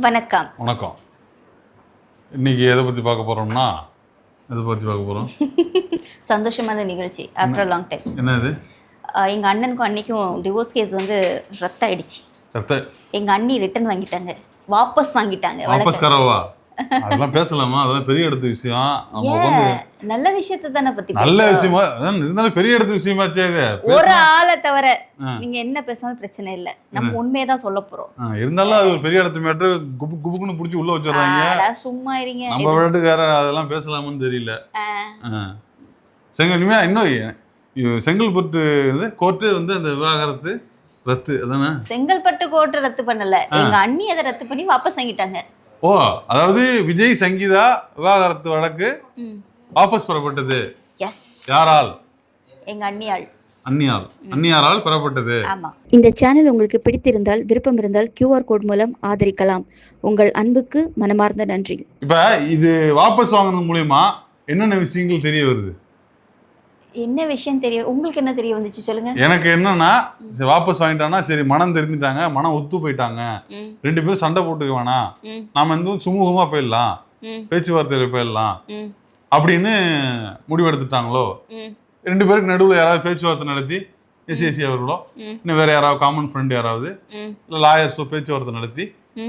வணக்கம். வணக்கம். இன்னைக்கு எதை பற்றி பார்க்க போகிறோம்னா சந்தோஷமான நிகழ்ச்சி ஆஃப்டர் லாங் டைம். என்னது? எங்கள் அண்ணனுக்கும் அன்னைக்கும் டிவோர்ஸ் கேஸ் வந்து ரத்தாயிடுச்சு. எங்கள் அண்ணி ரிட்டர்ன் வாங்கிட்டாங்க, வாபஸ் வாங்கிட்டாங்க. வாபஸ் கரவா? அதெல்லாம் பேசலாமா? அதெல்லாம் பெரிய இடத்து விஷயம். நல்ல விஷயத்தை தானே பத்தி நல்ல விஷயமா இருந்தாலும் பெரிய இடத்து விஷயமாச்சே. இது ஒரு ஆளை தவிர நீங்க என்ன பேசாம பிரச்சனை இல்லை, நம்ம உண்மையை தான் சொல்ல போறோம். இருந்தாலும் அது ஒரு பெரிய இடத்து மேட்ரு குபுக்குன்னு பிடிச்சி உள்ள வச்சிடறாங்க. சும்மா இருங்க, நம்ம வீட்டுக்கார அதெல்லாம் பேசலாமான்னு தெரியல. செங்கல்மே இன்னும் செங்கல்பட்டு கோர்ட்டு வந்து அந்த விவாகரத்து ரத்து அதானே? செங்கல்பட்டு கோர்ட்டு ரத்து பண்ணல, எங்க அண்ணி அதை ரத்து பண்ணி வாபஸ் வாங்கிட்டாங்க. ஓ, அதாவது விஜய் சங்கீதா விவாகரத்து வழக்கு வாபஸ் பெறப்பட்டது. யாரால்? எங்க அண்ணியால். அண்ணியாரால் பெறப்பட்டது. ஆமா. இந்த சேனல் உங்களுக்கு பிடித்திருந்தால், விருப்பம் இருந்தால் QR கோட் மூலம் ஆதரிக்கலாம். உங்கள் அன்புக்கு மனமார்ந்த நன்றி. இப்ப இது வாபஸ் வாங்குறது மூலமா என்னென்ன விஷயங்கள் தெரிய வருது? என்ன விஷயம் தெரியும்? உங்களுக்கு என்ன தெரிய வந்துச்சு சொல்லுங்க. எனக்கு என்னன்னா, சரி வாபஸ் வாங்கிட்டானா சரி, மனம் தெரிஞ்சுட்டாங்க, மனம் ஒத்து போயிட்டாங்க, ரெண்டு பேரும் சண்டை போட்டுக்க வேணாம், நாம வந்து சுமூகமா போயிடலாம், பேச்சுவார்த்தையில போயிடலாம் அப்படின்னு முடிவெடுத்துட்டாங்களோ. ரெண்டு பேருக்கு நடுவில் யாராவது பேச்சுவார்த்தை நடத்தி எஸ்சி அவர்களோ இன்னும் வேற யாராவது காமன் ஃப்ரெண்ட் யாராவது இல்லை லாயர்ஸோ பேச்சுவார்த்தை நடத்தி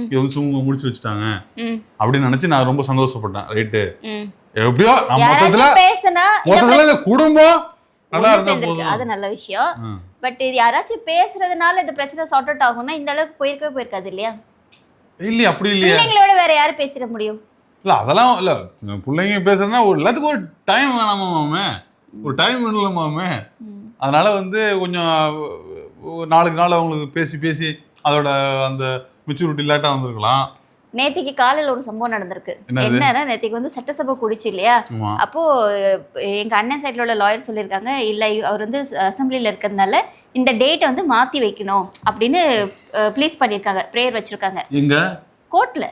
இது வந்து சுமூகம் முடிச்சு வச்சுட்டாங்க அப்படின்னு நினைச்சு நான் ரொம்ப சந்தோஷப்பட்டேன். ரைட்டு, எப்படியோ மொத்தத்துல இந்த குடும்பம் நல்லா இருந்தா போதும், அது நல்ல விஷயம். பட் இது யாராச்சும் பேசுறதுனால இந்த பிரச்சனை சார்ட் அவுட் ஆகும்னா இந்த அளவுக்கு போயிருக்காது இல்லையா? இல்லையா? அப்படி இல்லையா? பிள்ளைங்களோட வேற யாரும் பேசிட முடியும்? இல்ல அதெல்லாம் இல்ல, பிள்ளைங்க பேசுறதுனா ஒரு எல்லாத்துக்கும் ஒரு டைம் வேணாமா மாமே, ஒரு டைம் வேணும்ல மாமே. அதனால வந்து கொஞ்சம் நாளுக்கு நாள் அவங்களுக்கு பேசி பேசி அதோட அந்த மெச்சூரிட்டி லேட்டா வந்திருக்கலாம். நேத்திக்கு காலையில் ஒரு சம்பவம் நடந்திருக்கு. என்னன்னா, நேத்திக்கு வந்து சட்டசபை கூடிச்சு இல்லையா? அப்போ எங்க அண்ணன் சைட்ல உள்ள லாயர் சொல்லியிருக்காங்க, இல்லை அவர் வந்து அசம்பிளில இருக்கிறதுனால இந்த டேட்டை வந்து மாத்தி வைக்கணும் அப்படின்னு ப்ளீஸ் பண்ணியிருக்காங்க, ப்ரேயர் வச்சிருக்காங்க. எங்க கோர்ட்ல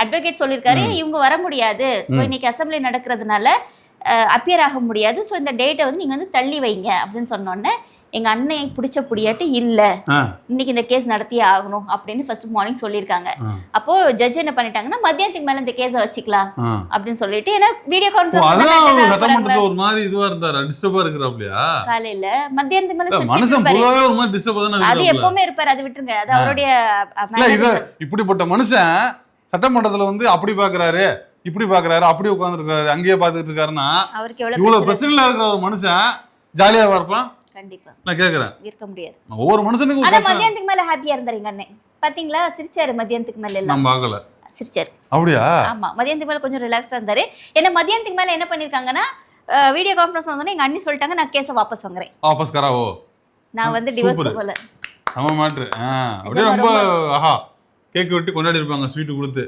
அட்வொகேட் சொல்லியிருக்காரு, இவங்க வர முடியாது, ஸோ இன்னைக்கு அசம்பிளி நடக்கிறதுனால அப்பியர் ஆக முடியாது, ஸோ இந்த டேட்டை வந்து நீங்க வந்து தள்ளி வைங்க அப்படின்னு சொன்னோன்னே எங்க அண்ணனை பிடிச்ச புடியாட்டு இல்ல, இன்னைக்கு இந்த கேஸ் நடத்தியே ஆகணும் அப்படின்னு ஃபர்ஸ்ட் மார்னிங் சொல்லியிருக்காங்க. அப்போ ஜட்ஜ் என்ன பண்ணிட்டாங்கன்னா, மத்தியானத்துக்கு மேல இந்த கேஸை வச்சுக்கலாம் அப்படின்னு சொல்லிட்டு, ஏன்னா வீடியோ கான்ஃபரன்ஸ் ஒரு மாதிரி இதுவா இருந்தாரு, டிஸ்டர்பா இருக்குறாப்லையா காலையில மத்தியானத்துக்கு மேல அது எப்பவுமே இருப்பாரு, அது விட்டுருங்க, அது அவருடைய. இப்படிப்பட்ட மனுஷன் சட்டமன்றத்துல வந்து அப்படி பாக்குறாரு, இப்படி பாக்குறாரு, அப்படி உட்கார்ந்துருக்காரு, அங்கேயே பாத்துக்கிட்டு இருக்காருன்னா அவருக்கு எவ்வளவு பிரச்சனைல இருக்கிற ஒரு மனுஷன் ஜாலியாவா இருப்பான்? கண்டிப்பா நான் கேக்குறேன், இருக்க முடியாது. ஒவ்வொரு மனுஷனுக்கும் ஆனா மத்தியானத்துக்கு மேல ஹாப்பியா இருந்தாருங்க அண்ணன். பாத்தீங்களா, சிரிச்சாரு மத்தியானத்துக்கு மேல எல்லாம். நான் பார்க்கல, சிரிச்சாரு. அப்படியா? ஆமா, மத்தியானத்துக்கு மேல கொஞ்சம் ரிலாக்ஸ்டா இருந்தாரு. ஏன்னா மத்தியானத்துக்கு மேல என்ன பண்ணிருக்காங்கன்னா, வீடியோ கான்ஃபரன்ஸ் வந்தோடனே எங்க அண்ணி சொல்லிட்டாங்க, நான் கேஸை வாபஸ் வாங்குறேன். வாபஸ் கராவோ? நான் வந்து டிவோர்ஸ் போல. நம்ம மாட்ரு அப்படியே ரொம்ப ஆஹா கேக் வெட்டி கொண்டாடி இருப்பாங்க, ஸ்வீட் கொடுத்து.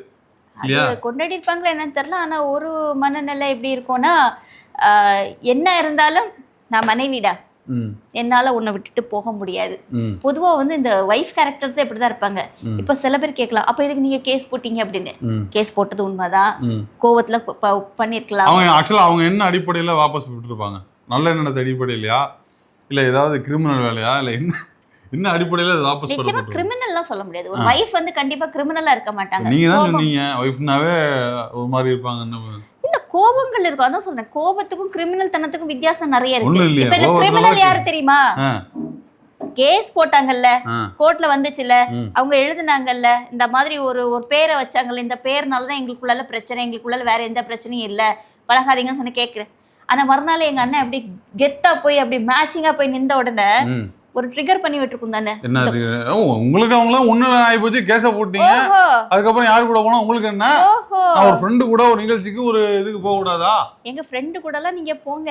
கொண்டாடி இருப்பாங்களா என்னன்னு தெரியல. ஆனா ஒரு மனநிலை எப்படி இருக்கும்னா, என்ன இருந்தாலும் நான் மனைவிடா, என்னால உன்னை விட்டுட்டு போக முடியாது. பொதுவா வந்து இந்த வைஃப் கேரக்டர்ஸ் இப்படிதான் இருப்பாங்க. இப்ப சில பேர் கேட்கலாம், அப்ப இதுக்கு நீங்க கேஸ் போட்டீங்க அப்படின்னு. கேஸ் போட்டது உண்மைதான், கோவத்துல பண்ணிருக்கலாம். அவங்க என்ன அடிப்படையில வாபஸ் விட்டுருப்பாங்க? நல்ல எண்ணத்து அடிப்படையிலயா, இல்ல ஏதாவது கிரிமினல் வேலையா, இல்ல என்ன அடிப்படையில வாபஸ் பண்ண? நிச்சயமா கிரிமினல்லாம் சொல்ல முடியாது. ஒரு வைஃப் வந்து கண்டிப்பா கிரிமினலா இருக்க மாட்டாங்க. நீங்க தான் சொன்னீங்க வைஃப்னாவே ஒரு மாதிரி இருப்பாங்கன்னு. இல்ல, கோபங்கள் இருக்கும், அதான் சொல்றேன். கோபத்துக்கும் கிரிமினல் தனத்துக்கும் வித்தியாசம் நிறைய இருக்கு. இப்ப இந்த கிரிமினல் யாரு தெரியுமா? கேஸ் போட்டாங்கல்ல, கோர்ட்ல வந்துச்சுல, அவங்க எழுதுனாங்கல்ல, இந்த மாதிரி ஒரு பேரை வச்சாங்கல்ல, இந்த பேர்னாலதான் எங்களுக்குள்ள பிரச்சனை, எங்களுக்குள்ள வேற எந்த பிரச்சனையும் இல்ல, பழகாதீங்கன்னு சொன்ன கேக்குறேன். ஆனா மறுநாள் எங்க அண்ணன் அப்படி கெத்தா போய் அப்படி மேட்சிங்கா போய் நின்ற உடனே ஒரு ட்ரிகர் பண்ணி விட்டுருக்கும் தானே. என்ன உங்களுக்கு அவங்களாம் ஒண்ணு ஆகி போச்சு, கேஸ போட்டீங்க, அதுக்கப்புறம் யாரு கூட போனா உங்களுக்கு என்ன? ஒரு ஃப்ரெண்டு கூட ஒரு நிகழ்ச்சிக்கு ஒரு இதுக்கு போக கூடாதா? எங்க ஃப்ரெண்டு கூட எல்லாம் நீங்க போங்க,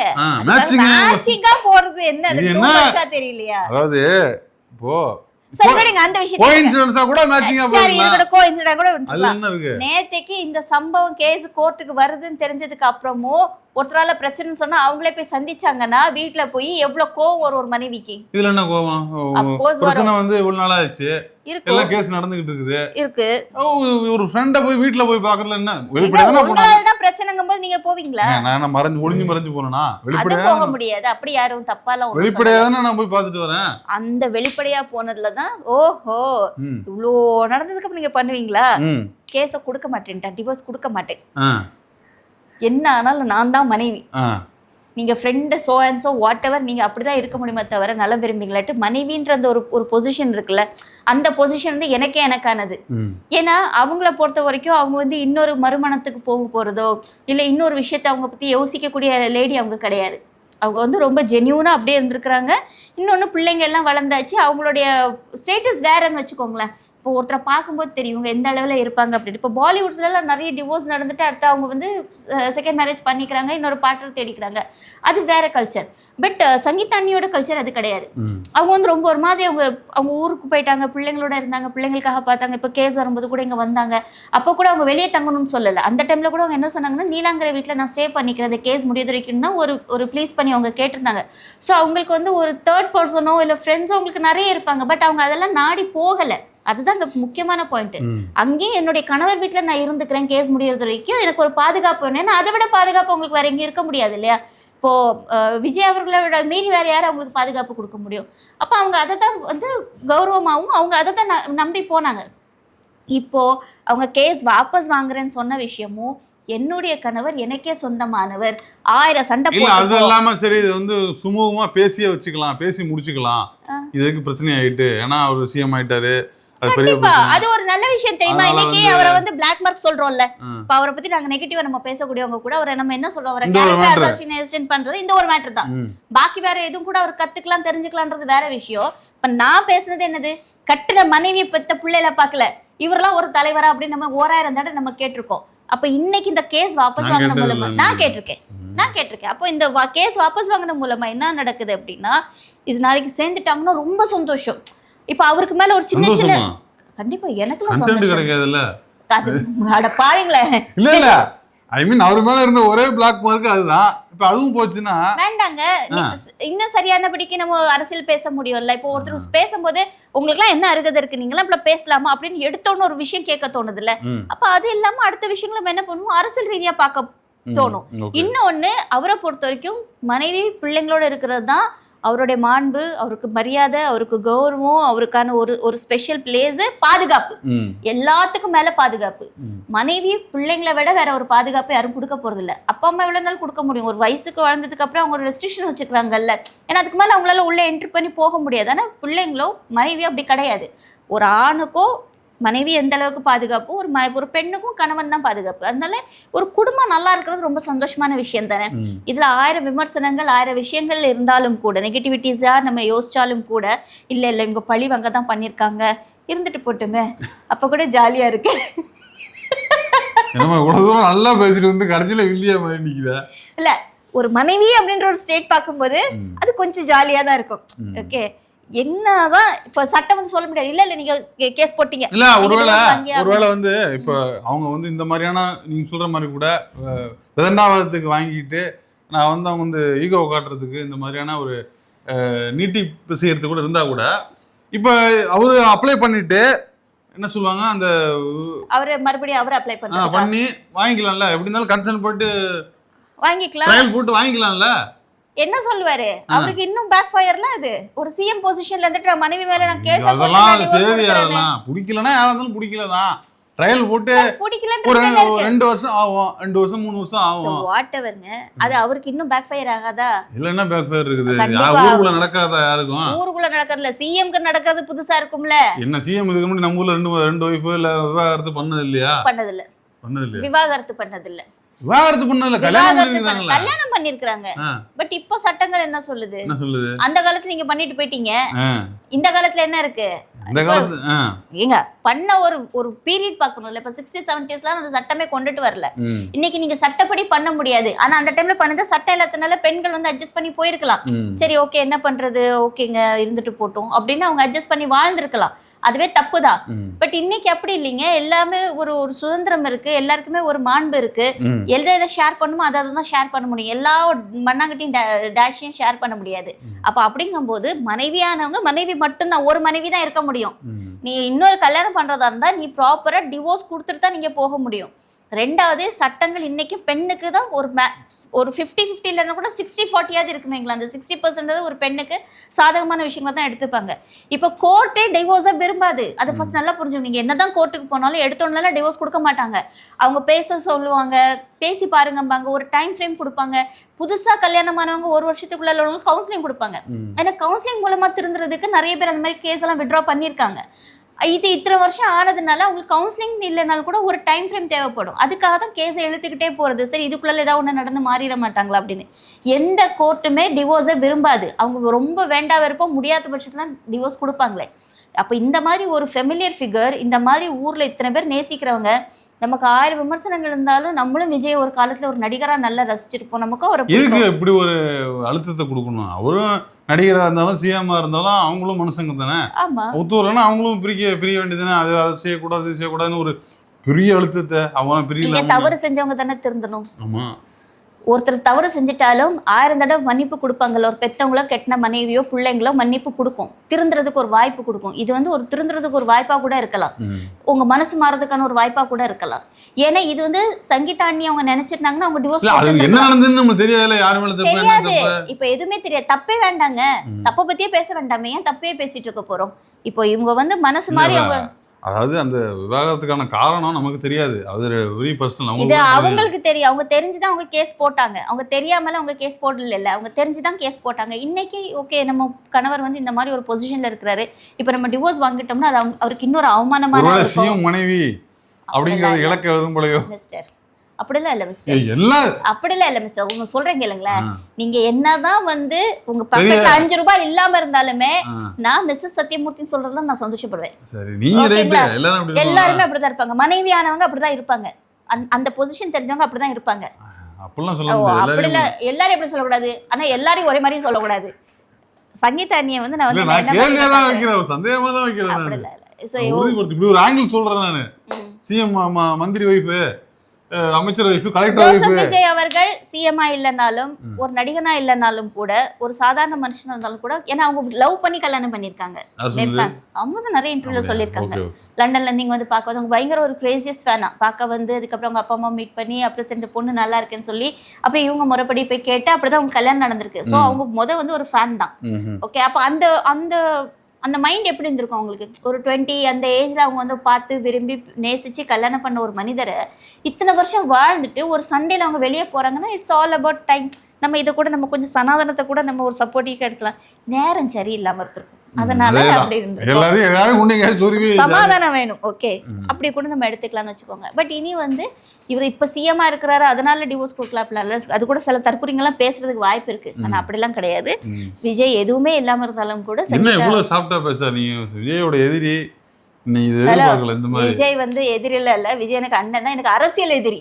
மேட்சிங்கா போறது என்ன தெரியலையா? அதாவது இப்போ சரி விடுங்க அந்த விஷயத்தை. கோஇன்சிடென்ஸா கூட மேட்சிங்கா போறீங்க. சரி இருக்கட கோஇன்சிடென்ட் கூட விட்டுறலாம். நேத்துக்கு இந்த சம்பவம் கேஸ் கோர்ட்டுக்கு வருதுன்னு தெரிஞ்சதுக்கு அப்புறமும் ஒருத்தரால பிரச்சனை சொன்னா அவங்களே போய் சந்திச்சாங்கன்னா வீட்டுல போய் எவ்வளவு கோவம் வரும் ஒரு மனைவிக்கு? இதுல என்ன கோவம்? பிரச்சனை வந்து இவ்வளவு நாள் ஆயிடுச்சு, எல்லாம் கேஸ் நடந்துகிட்டு இருக்குது இருக்கு. ஒரு ஃப்ரெண்ட போய் வீட்டுல போய் பாக்குறதுல என்ன வெளிப்படையா தானே போனா உங்களால பிரச்சனைங்கும் போது நீங்க போவீங்களா? நான் மறைஞ்சு போனா வெளிப்படையா போக முடியாது. அப்படி யாரும் தப்பாலாம் வெளிப்படையா தானே நான் போய் பார்த்துட்டு வரேன். அந்த வெளிப்படையா போனதுலதான் ஓஹோ இவ்வளோ நடந்ததுக்கு அப்புறம் நீங்க பண்ணுவீங்களா? கேஸ கொடுக்க மாட்டேன்டா, டிவோர்ஸ் கொடுக்க மாட்டேன், என்ன ஆனாலும் நான் தான் மனைவி, நீங்க friend so and so whatever, நீங்க அப்படிதான் இருக்க முடியுமே தவிர நல்ல விரும்பிங்களாட்டு மனைவின்ற அந்த ஒரு பொசிஷன் இருக்குல்ல, அந்த பொசிஷன் வந்து எனக்கானது. ஏன்னா அவங்கள பொறுத்த வரைக்கும் அவங்க வந்து இன்னொரு மறுமணத்துக்கு போறதோ இல்ல இன்னொரு விஷயத்த அவங்க பத்தி யோசிக்கக்கூடிய லேடி அவங்க கிடையாது. அவங்க வந்து ரொம்ப ஜென்யூனா அப்படியே இருந்திருக்கிறாங்க. இன்னொன்னு பிள்ளைங்க எல்லாம் வளர்ந்தாச்சு, அவங்களுடைய ஸ்டேட்டஸ் வேறன்னு வச்சுக்கோங்களேன். இப்போ ஒருத்தரை பார்க்கும்போது தெரியும் இவங்க எந்த அளவில் இருப்பாங்க அப்படின்னு. இப்போ பாலிவுட்ஸ்லாம் நிறைய டிவோர்ஸ் நடந்துட்டு அடுத்து அவங்க வந்து செகண்ட் மேரேஜ் பண்ணிக்கிறாங்க, இன்னொரு பார்ட்னர் தேடிக்கிறாங்க, அது வேற கல்ச்சர். பட் சங்கீதா அண்ணியோட கல்ச்சர் அது கிடையாது. அவங்க வந்து ரொம்ப ஒரு மாதிரி அவங்க ஊருக்கு போயிட்டாங்க, பிள்ளைங்களோட இருந்தாங்க, பிள்ளைங்களுக்காக பார்த்தாங்க. இப்போ கேஸ் வரும்போது கூட இங்கே வந்தாங்க, அப்போ கூட அவங்க வெளியே தங்கணும்னு சொல்லலை. அந்த டைமில் கூட அவங்க என்ன சொன்னாங்கன்னா நீலாங்கிற வீட்டில் நான் ஸ்டே பண்ணிக்கிறேன், அந்த கேஸ் முடியுது வரைக்கும் தான் ஒரு ப்ளீஸ் பண்ணி அவங்க கேட்டிருந்தாங்க. ஸோ அவங்களுக்கு வந்து ஒரு தேர்ட் பர்சனோ இல்லை ஃப்ரெண்ட்ஸோ அவங்களுக்கு நிறைய இருப்பாங்க. பட் அவங்க அதெல்லாம் நாடி போகலை. அதுதான் அங்க முக்கியமான பாயிண்ட். அங்கேயும் என்னுடைய கணவர் வீட்டுல நான் இருந்துக்கிறேன் கேஸ் முடியறது வரைக்கும், எனக்கு ஒரு பாதுகாப்பு வேணும். அதை விட பாதுகாப்பு உங்களுக்கு வேற எங்கேயும் இருக்க முடியாது இல்லையா? இப்போ விஜய் அவர்களோட மீறி வேற யாரும் அவங்களுக்கு பாதுகாப்பு கொடுக்க முடியும்? அப்ப அவங்க அதை தான் வந்து கௌரவமாகவும் அவங்க அதை தான் நம்பி போனாங்க. இப்போ அவங்க கேஸ் வாபஸ் வாங்குறேன்னு சொன்ன விஷயமும் என்னுடைய கணவர் எனக்கே சொந்தமானவர், 1000 சண்டை போட்டு அது இல்லாம சரி இது வந்து சுமூகமா பேசியே வச்சுக்கலாம், பேசி முடிச்சுக்கலாம், இதுக்கு பிரச்சனை ஆயிட்டு ஏன்னா அவர் சிஎம் ஆயிட்டாரு. அது ஒரு நல்ல விஷயம் தெரியுமா? இன்னைக்கு அவரை வந்து பிளாக் மார்க் சொல்றோம்ல, இப்ப அவரை பத்தி நாங்க நெகட்டிவா நம்ம பேசக்கூடியவங்க கூட அவரை நம்ம என்ன சொல்றோம், அவரை கேரக்டர் அசாசினேஷன் பண்றது இந்த ஒரு மேட்டர் தான். பாக்கி வேற எதுவும் கூட அவர் கத்துக்கலாம் தெரிஞ்சுக்கலாம்ன்றது வேற விஷயம். இப்ப நான் பேசுனது என்னது, கட்டுன மனைவி பெத்த பிள்ளைல பாக்கல, இவரெல்லாம் ஒரு தலைவரா அப்படின்னு நம்ம 1000 தடவை நம்ம கேட்டிருக்கோம். அப்ப இன்னைக்கு இந்த கேஸ் வாபஸ் வாங்கின மூலமா நான் கேட்டிருக்கேன். அப்போ இந்த கேஸ் வாபஸ் வாங்கின மூலமா என்ன நடக்குது அப்படின்னா, இது நாளைக்கு சேர்ந்துட்டாங்கன்னா ரொம்ப சந்தோஷம். இப்ப அவருக்கு மேல ஒரு சின்ன கண்டிப்பா எனக்கு பாவீங்களே இல்ல ஐ மீன் அவர் மேல இருந்த ஒரே பிளாக் மார்க் அதுதான். இப்ப அதுவும் போச்சுன்னா வேண்டாங்க. இன்னும் சரியானபடிக்கு நம்ம அரசியல் பேச முடியும்ல. இப்போ ஒருத்தர் பேசும்போது உங்களுக்கு எல்லாம் என்ன அருகதை இருக்கு, நீங்களாம் இப்ப பேசலாமா அப்படின்னு எடுத்தோன்னு ஒரு விஷயம் கேட்க தோணுது இல்ல. அப்ப அது இல்லாம அடுத்த விஷயங்களை நம்ம என்ன பண்ணுவோம், அரசியல் ரீதியா பார்க்க தோணும். இன்னொன்னு அவரை பொறுத்த வரைக்கும் மனைவி பிள்ளைங்களோட இருக்கிறது தான் அவருடைய மாண்பு, அவருக்கு மரியாதை, அவருக்கு கௌரவம், அவருக்கான ஒரு ஸ்பெஷல் பிளேஸ், பாதுகாப்பு, எல்லாத்துக்கும் மேல பாதுகாப்பு. மனைவி பிள்ளைங்களை விட வேற ஒரு பாதுகாப்பு யாரும் கொடுக்க போறது இல்ல. அப்பா அம்மா எவ்வளவு நாள் கொடுக்க முடியும்? ஒரு வயசுக்கு வாழ்ந்ததுக்கு அப்புறம் அவங்க ஒரு ரெஸ்ட்ரிக்ஷன் வச்சுக்கிறாங்கல்ல, ஏன்னா அதுக்கு மேல அவங்களால உள்ள என்ட்ரி பண்ணி போக முடியாது. ஆனா பிள்ளைங்களோ மனைவியோ அப்படி கிடையாது. ஒரு ஆணுக்கோ மனைவி எந்த அளவுக்கு பாதுகாப்பு, ஒரு பெண்ணுக்கும் கணவன் தான் பாதுகாப்பு. அதனால ஒரு குடும்பம் நல்லா இருக்கிறது ரொம்ப சந்தோஷமான விஷயம் தானே. இதுல 1000 விமர்சனங்கள் 1000 விஷயங்கள் இருந்தாலும் கூட, நெகட்டிவிட்டிஸா நம்ம யோசிச்சாலும் கூட, இல்ல இவங்க பழி வாங்க தான் பண்ணிருக்காங்க, இருந்துட்டு போட்டுமே, அப்ப கூட ஜாலியா இருக்கு. நல்லா பேசிட்டு வந்து கடைசியில வில்லியா மாதிரி நிக்குதா இல்ல, ஒரு மனைவி அப்படின்ற ஒரு ஸ்டேட் பார்க்கும்போது அது கொஞ்சம் ஜாலியா தான் இருக்கும். ஓகே, என்னதான் இப்ப சட்டம் வந்து சொல்ல முடியாது. இல்ல நீங்க கேஸ் போட்டீங்க இல்ல, ஒருவேளை வந்து இப்ப அவங்க வந்து இந்த மாதிரியான நீங்க சொல்ற மாதிரி கூட விதண்டாவாதத்துக்கு வாங்கிட்டு நான் வந்து அவங்க வந்து ஈகோ காட்டுறதுக்கு இந்த மாதிரியான ஒரு நீட்டிப்பு செய்யறது கூட இருந்தா கூட, இப்ப அவரு அப்ளை பண்ணிட்டு என்ன சொல்லுவாங்க, அந்த அவரு மறுபடியும் அவரு அப்ளை பண்ணி வாங்கிக்கலாம்ல, எப்படி இருந்தாலும் கன்சர்ன் போட்டு வாங்கிக்கலாம், ட்ரையல் போட்டு வாங்கிக்கலாம்ல. என்ன சொல்லுவாரு, அவருக்கு இன்னும் பேக் ஃபயர்ல அது ஒரு சிஎம் பொசிஷன்ல இருந்துட்டு மனைவி மேல நான் கேஸ் பிடிக்கலன்னா யாராலும் பிடிக்கலதான் ட்ரையல் போட்டு ஒரு 2 வருஷம் ஆகும், 2 வருஷம் 3 வருஷம் ஆகும், வாட் எவர்ங்க. அது அவருக்கு இன்னும் பேக் ஃபயர் ஆகாதா? இல்லன்னா பேக் ஃபயர் இருக்குது. ஊருக்குள்ள நடக்காதா? யாருக்கும் ஊருக்குள்ள நடக்கிறதுல சிஎம்க்கு நடக்கிறது புதுசா இருக்கும்ல. என்ன சிஎம் இதுக்கு முன்னாடி நம்ம ஊர்ல 2 ஒய்ஃப் இல்ல விவாகரத்து பண்ணது இல்லையா? பண்ணது இல்ல. விவாகரத்து பண்ணது இல்ல. விவாகரத்து பண்ணல, கல்யாணம் பண்ணிருக்காங்க. பட் இப்போ சட்டங்கள் என்ன சொல்லுது? அந்த காலத்துல நீங்க பண்ணிட்டு போயிட்டீங்க, இந்த காலத்துல என்ன இருக்கு? ஏங்க பண்ண ஒரு பீரியட் பார்க்கணும்ல. இப்ப 60s 70s அந்த சட்டமே கொண்டுட்டு வரல. இன்னைக்கு நீங்க சட்டப்படி பண்ண முடியாது. ஆனா அந்த டைம்ல பண்ணது சட்டம் இல்லாதனால பெண்கள் வந்து அட்ஜஸ்ட் பண்ணி போயிருக்கலாம். சரி ஓகே என்ன பண்றது, ஓகேங்க இருந்துட்டு போட்டோம் அப்படின்னு அவங்க அட்ஜஸ்ட் பண்ணி வாழ்ந்திருக்கலாம். அதுவே தப்புதான். பட் இன்னைக்கு அப்படி இல்லைங்க. எல்லாமே ஒரு சுதந்திரம் இருக்கு, எல்லாருக்குமே ஒரு மாண்பு இருக்கு. எதை ஷேர் பண்ணுமோ அதை தான் ஷேர் பண்ண முடியும். எல்லா மண்ணாங்கட்டியும் டேஷையும் ஷேர் பண்ண முடியாது. அப்ப அப்படிங்கும் போது மனைவியானவங்க மனைவி மட்டும்தான், ஒரு மனைவி தான் இருக்க முடியும். முடியும். நீ இன்னொரு கல்யாணம் பண்றதா இருந்தா நீ ப்ராப்பரா டிவோர்ஸ் கொடுத்துட்டு தான் நீங்க போக முடியும். ரெண்டாவது சட்டங்கள் இன்னைக்கும் பெண்ணுக்கு தான் ஒரு 50-50 இல்லைன்னா கூட 60-40 இருக்குமேங்களா. அந்த 60% ஒரு பெண்ணுக்கு சாதகமான விஷயங்களை தான் எடுத்துப்பாங்க. இப்போ கோர்ட்டே டிவோர்ஸை விரும்பாது. அதை ஃபர்ஸ்ட் நல்லா புரிஞ்சுக்கணும். நீங்கள் என்னதான் கோர்ட்டுக்கு போனாலும் எடுத்தோடனே டிவோர்ஸ் கொடுக்க மாட்டாங்க. அவங்க பேச சொல்லுவாங்க, பேசி பாருங்கம்பாங்க, ஒரு டைம் ஃப்ரேம் கொடுப்பாங்க. புதுசாக கல்யாணமானவங்க 1 வருஷத்துக்குள்ள உள்ளவங்களுக்கு கவுன்சிலிங் கொடுப்பாங்க. ஏன்னா கவுன்சிலிங் மூலமா திருந்துறதுக்கு நிறைய பேர் அந்த மாதிரி கேஸ் எல்லாம் விட்ரா பண்ணியிருக்காங்க. இது இத்தனை வருஷம் ஆனதுனால அவங்களுக்கு கவுன்சிலிங் இல்லைனாலும் கூட ஒரு டைம் ஃப்ரேம் தேவைப்படும். அதுக்காக தான் கேஸை இழுத்துக்கிட்டே போகிறது. சரி இதுக்குள்ள ஏதாவது ஒன்று நடந்து மாறிட மாட்டாங்களா அப்படின்னு. எந்த கோர்ட்டுமே டிவோர்ஸை விரும்பாது. அவங்க ரொம்ப வேண்டா விருப்பம் முடியாத பட்சத்துல தான் டிவோர்ஸ் கொடுப்பாங்களே. அப்போ இந்த மாதிரி ஒரு ஃபெமிலியர் ஃபிகர், இந்த மாதிரி ஊரில் இத்தனை பேர் நேசிக்கிறவங்க, நமக்கு 1000 விமர்சனங்கள் இருந்தாலும் நம்மளும் விஜய் ஒரு காலத்துல ஒரு நடிகரா நல்லா ரசிச்சிருப்போம். நமக்கும் ஒரு இதுக்கு இப்படி ஒரு அழுத்தத்தை கொடுக்கணும். அவரும் நடிகராக இருந்தாலும் சிஎம்மா இருந்தாலும் அவங்களும் மனுஷங்க தானே. ஆமா, ஒத்துவரலன்னா அவங்களும் பிரிய வேண்டியதுதானே. அது அதை செய்யக்கூடாதுன்னு ஒரு பெரிய அழுத்தத்தை அவங்க பிரியல. தவறு செஞ்சவங்க தானே திருந்தணும். ஆமா, ஒருத்தர் தவறு செஞ்சுட்டாலும் 1000 தடவை மன்னிப்பு கொடுப்பாங்கல்ல. ஒரு பெத்தவங்களோ கெட்டின மனைவியோ பிள்ளைங்களோ மன்னிப்பு கொடுக்கும், திருந்துறதுக்கு ஒரு வாய்ப்பு கொடுக்கும். இது வந்து ஒரு திருந்துறதுக்கு ஒரு வாய்ப்பா கூட இருக்கலாம், உங்க மனசு மாறதுக்கான ஒரு வாய்ப்பா கூட இருக்கலாம். ஏன்னா இது வந்து சங்கீதா அண்ணி அவங்க நினைச்சிருந்தாங்கன்னா அவங்க டிவோர்ஸ் என்ன நடந்ததுன்னு நமக்கு தெரியாது. தெரியாது, இப்ப எதுவுமே தெரியாது. தப்பே வேண்டாங்க, தப்பை பத்தியே பேச வேண்டாமே, ஏன் தப்பே பேசிட்டு இருக்க போறோம். இப்போ இவங்க வந்து மனசு மாறி அவங்க, அதாவது அந்த விவாகரத்துக்கான காரணம் நமக்கு தெரியாது. அது வெரி பர்சனல். இது அவங்களுக்கு தெரியும். அவங்க தெரிஞ்சுதான் அவங்க கேஸ் போட்டாங்க. அவங்க தெரியாமல அவங்க கேஸ் போடல, அவங்க தெரிஞ்சுதான் கேஸ் போட்டாங்க. இன்னைக்கு ஓகே, நம்ம கணவர் வந்து இந்த மாதிரி ஒரு பொசிஷன்ல இருக்கிறாரு, இப்ப நம்ம டிவோர்ஸ் வாங்கிட்டோம்னா அது அவருக்கு இன்னொரு அவமானமான சிஎம் மனைவி அப்படிங்கிறது இலக்க விரும்பலையோ மிஸ்டர். அப்படிலாம் இல்ல மிஸ்டர், அப்படிலாம் இல்ல மிஸ்டர். உங்க சொல்றேன் கேளுங்களேன். நீங்க என்னதான் வந்து உங்க பக்கத்துல 5 ரூபாய் இல்லாம இருந்தாலுமே நான் மிஸ்ஸஸ் சத்யமூர்த்தி சொல்றதுல நான் சந்தோஷப்படுவேன். எல்லாருமே அப்படிதான் இருப்பாங்க. மனைவியானவங்க அப்படிதான் இருப்பாங்க. அந்த பொசிஷன் தெரிஞ்சவங்க அப்படிதான் இருப்பாங்க. அப்படிலாம் எல்லாரும் எப்படி சொல்லக்கூடாது, ஆனா எல்லாரையும் ஒரே மாதிரியும் சொல்லக்கூடாது. சங்கீதா அண்ணியை வந்து நான் வந்து மந்திரி வைஃப், அமைச்சர் வைஃப், கலெக்டர் வைஃப். விஜய் அவர்கள் சிஎம்ஆ இல்லனாலும் ஒரு நடிகனா இல்லனாலும் கூட ஒரு சாதாரண மனுஷனா இருந்தாலும் கூட, ஏன்னா அவங்க லவ் பண்ணி கல்யாணம் பண்ணிருக்காங்க. அவங்க தான் நிறைய இன்டர்வியூல சொல்லியிருக்காங்க. லண்டன்ல இருந்து இங்க வந்து பார்க்க அவங்க பயங்கர ஒரு கிரேசியஸ்ட் ஃபேனா பார்க்க வந்து, அதுக்கப்புறம் அவங்க அப்பா அம்மா மீட் பண்ணி, அப்புறம் சேர்ந்த பொண்ணு நல்லா இருக்குன்னு சொல்லி, அப்புறம் இவங்க முறைப்படி போய் கேட்டு அப்படிதான் அவங்க கல்யாணம் நடந்திருக்கு. ஸோ அவங்க வந்து ஒரு ஃபேன் தான். ஓகே, அப்போ அந்த மைண்ட் எப்படி இருந்திருக்கும் அவங்களுக்கு? ஒரு 20 அந்த ஏஜ்ல அவங்க வந்து பார்த்து விரும்பி நேசிச்சு கல்யாணம் பண்ண ஒரு மனிதரை இத்தனை வருஷம் வாழ்ந்துட்டு ஒரு சண்டேல அவங்க வெளியே போறாங்கன்னா இட்ஸ் ஆல் அபவுட் டைம். நம்ம இதை கூட நம்ம கொஞ்சம் சனாதனத்தை கூட நம்ம ஒரு சப்போர்ட்டிவ் எடுக்கலாம். நேரம் சரியில்லாம இருந்திருக்கும், அதனால அப்படி இருந்திருக்கும். சமாதானம் வேணும், ஓகே, அப்படி கூட நம்ம எடுத்துக்கலாம்னு வச்சுக்கோங்க. பட் இனி வந்து இவர் இப்ப சிஎம்மா இருக்கிறாரு, அதனால டிவோர்ஸ் கொடுக்கலாம். அது கூட சில தற்கொலைங்கெல்லாம் பேசுறதுக்கு வாய்ப்பு இருக்கு. ஆனா அப்படிலாம் கிடையாது. விஜய் எதுவுமே இல்லாம இருந்தாலும் கூட விஜயோட எதிரி விஜய் வந்து எதிரில இல்ல, விஜய் எனக்கு அண்ணன் தான், எனக்கு அரசியல் எதிரி.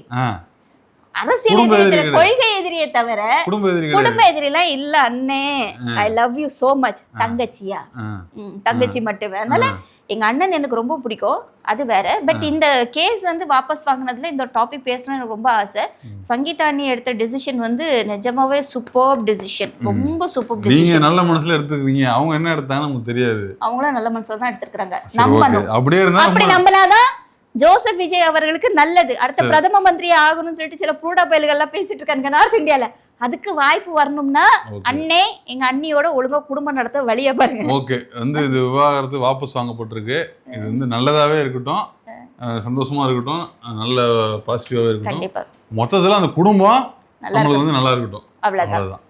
அரசியல் எதிரி, கொள்கை எதிரியை தவிர குடும்ப எதிரிலாம் இல்ல. அண்ணே I love you so much. தங்கச்சியா? தங்கச்சி மட்டுமே. அதனால எங்க அண்ணன் எனக்கு ரொம்ப பிடிக்கும், அது வேற. பட் இந்த கேஸ் வந்து வாபஸ் வாங்கினதுல இந்த டாபிக் பேசணும்னு எனக்கு ரொம்ப ஆசை. சங்கீதா அண்ணி எடுத்த டிசிஷன் வந்து நிஜமாவே சூப்பர் டிசிஷன், ரொம்ப சூப்பர் டிசிஷன். நீங்க நல்ல மனசுல எடுத்துக்கிறீங்க, அவங்க என்ன எடுத்தாங்க நமக்கு தெரியாது. அவங்களும் நல்ல மனசுல தான் எடுத்துக்கிறாங்க. நம்பணும், அப்படி நம்பலாதான் ஜோசப் விஜய் அவர்களுக்கு நல்லது. அடுத்த பிரதம மந்திரி ஆகணும்னு சொல்லிட்டு சில பூடா பயல்கள் எல்லாம் பேசிட்டு இருக்காங்க நார்த் இந்தியால. அதுக்கு வாய்ப்பு வரணும்னா அண்ணே எங்க அண்ணியோட ஒழுங்கா குடும்பம் நடத்த வழியா பாருங்க. ஓகே, வந்து இது விவாகரத்து வாபஸ் வாங்கப்பட்டிருக்கு. இது வந்து நல்லதாவே இருக்கட்டும், சந்தோஷமா இருக்கட்டும், நல்ல பாசிட்டிவாவே இருக்கட்டும். மொத்தத்துல அந்த குடும்பம் நம்மளுக்கு வந்து நல்லா இருக்கட்டும். அவ்வளவுதான்.